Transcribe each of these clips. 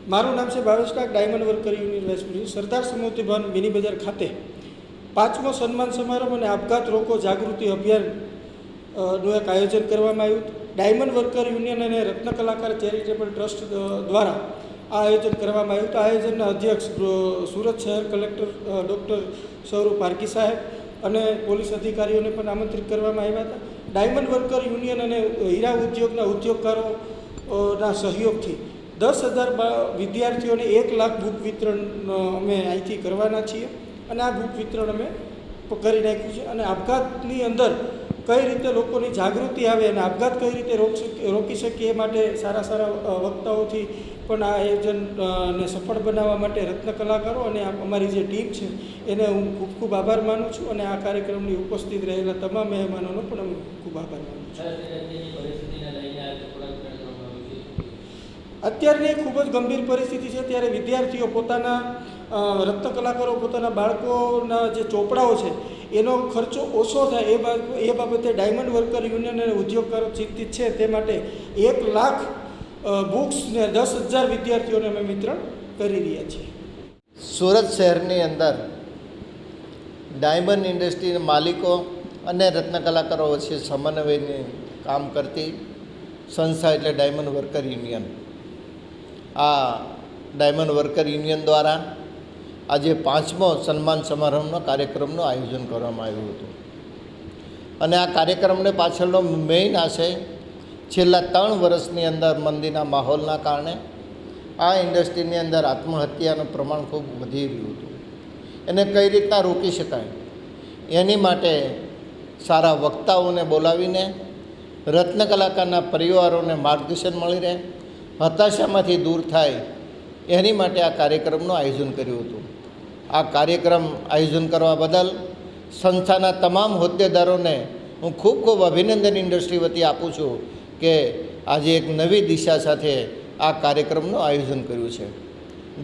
મારું નામ છે Bhavesh Kak, diamond worker union vice president. Sardar Samruddhi Bhavan mini બજાર ખાતે 5મો સન્માન સમારંભ અને આપઘાત રોકો જાગૃતિ અભિયાનનું એક આયોજન કરવામાં આવ્યું. ડાયમંડ વર્કર યુનિયન અને રત્ન કલાકાર ચેરિટેબલ ટ્રસ્ટ દ્વારા આ આયોજન કરવામાં આવ્યું. આ આયોજનના અધ્યક્ષ સુરત શહેર કલેક્ટર ડૉક્ટર સ્વરૂપ પારકી સાહેબ અને પોલીસ અધિકારીઓને પણ આમંત્રિત કરવામાં આવ્યા હતા. ડાયમંડ વર્કર યુનિયન અને હીરા ઉદ્યોગના ઉદ્યોગકારોના સહયોગથી 10,000 વિદ્યાર્થીઓને 1 લાખ બુક વિતરણ અમે અહીંથી કરવાના છીએ અને આ બુક વિતરણ અમે કરી નાખ્યું છે. અને આપઘાતની અંદર કઈ રીતે લોકોની જાગૃતિ આવે અને આપઘાત કઈ રીતે રોકી શકીએ એ માટે સારા સારા વક્તાઓથી પણ આ આયોજનને સફળ બનાવવા માટે રત્ન કલાકારો અને અમારી જે ટીમ છે એને હું ખૂબ ખૂબ આભાર માનું છું અને આ કાર્યક્રમની ઉપસ્થિત રહેલા તમામ મહેમાનોનો પણ હું ખૂબ આભાર માનું છું. અત્યારની ખૂબ જ ગંભીર પરિસ્થિતિ છે. ત્યારે વિદ્યાર્થીઓ પોતાના રત્ન કલાકારો પોતાના બાળકોના જે ચોપડાઓ છે એનો ખર્ચો ઓછો થાય એ બાબતે ડાયમંડ વર્કર યુનિયન અને ઉદ્યોગકારો ચિંતિત છે. તે માટે 1 લાખ બુક્સને 10,000 વિદ્યાર્થીઓને અમે વિતરણ કરી રહ્યા છીએ. સુરત શહેરની અંદર ડાયમંડ ઇન્ડસ્ટ્રીના માલિકો અને રત્ન કલાકારો વચ્ચે સમન્વયને કામ કરતી સંસ્થા એટલે ડાયમંડ વર્કર યુનિયન. આ ડાયમંડ વર્કર યુનિયન દ્વારા આજે 5મો સન્માન સમારંભનો કાર્યક્રમનું આયોજન કરવામાં આવ્યું હતું અને આ કાર્યક્રમને પાછળનો મેઇન આશય છેલ્લા 3 વર્ષની અંદર મંદીના માહોલના કારણે આ ઇન્ડસ્ટ્રીની અંદર આત્મહત્યાનું પ્રમાણ ખૂબ વધી રહ્યું હતું. એને કઈ રીતના રોકી શકાય એની માટે સારા વક્તાઓને બોલાવીને રત્ન કલાકારના પરિવારોને માર્ગદર્શન મળી રહે, હતાશામાંથી દૂર થાય એની માટે આ કાર્યક્રમનું આયોજન કર્યું હતું. આ કાર્યક્રમ આયોજન કરવા બદલ સંસ્થાના તમામ હોદ્દેદારોને હું ખૂબ ખૂબ અભિનંદન ઇન્ડસ્ટ્રી વતી આપું છું કે આજે એક નવી દિશા સાથે આ કાર્યક્રમનું આયોજન કર્યું છે.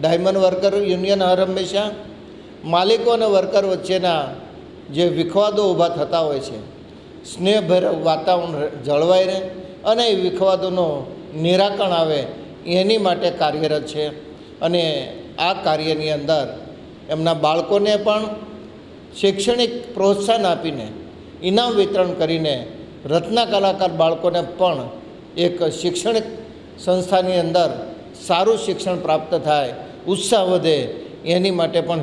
ડાયમંડ વર્કર યુનિયન હર હંમેશા માલિકો અને વર્કર વચ્ચેના જે વિખવાદો ઊભા થતા હોય છે, સ્નેહભર વાતાવરણ જળવાઈ રહે અને એ વિખવાદોનું નિરાકરણ આવે એની માટે કાર્યરત છે. અને આ કાર્યની અંદર એમના બાળકોને પણ શૈક્ષણિક પ્રોત્સાહન આપીને ઇનામ વિતરણ કરીને રત્ન કલાકાર બાળકોને પણ એક શૈક્ષણિક સંસ્થાની અંદર સારું શિક્ષણ પ્રાપ્ત થાય, ઉત્સાહ વધે એની માટે પણ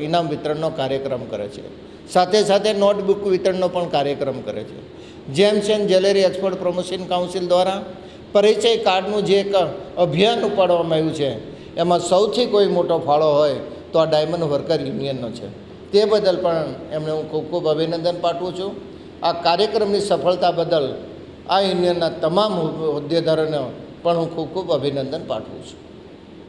ઇનામ વિતરણનો કાર્યક્રમ કરે છે. સાથે સાથે નોટબુક વિતરણનો પણ કાર્યક્રમ કરે છે. Gems and jewellery export promotion council દ્વારા પરિચય કાર્ડનું જે એક અભિયાન ઉપાડવામાં આવ્યું છે એમાં સૌથી કોઈ મોટો ફાળો હોય તો આ ડાયમંડ વર્કર યુનિયનનો છે. તે બદલ પણ એમને હું ખૂબ ખૂબ અભિનંદન પાઠવું છું. આ કાર્યક્રમની સફળતા બદલ આ યુનિયનના તમામ હોદ્દેદારોને પણ હું ખૂબ ખૂબ અભિનંદન પાઠવું છું.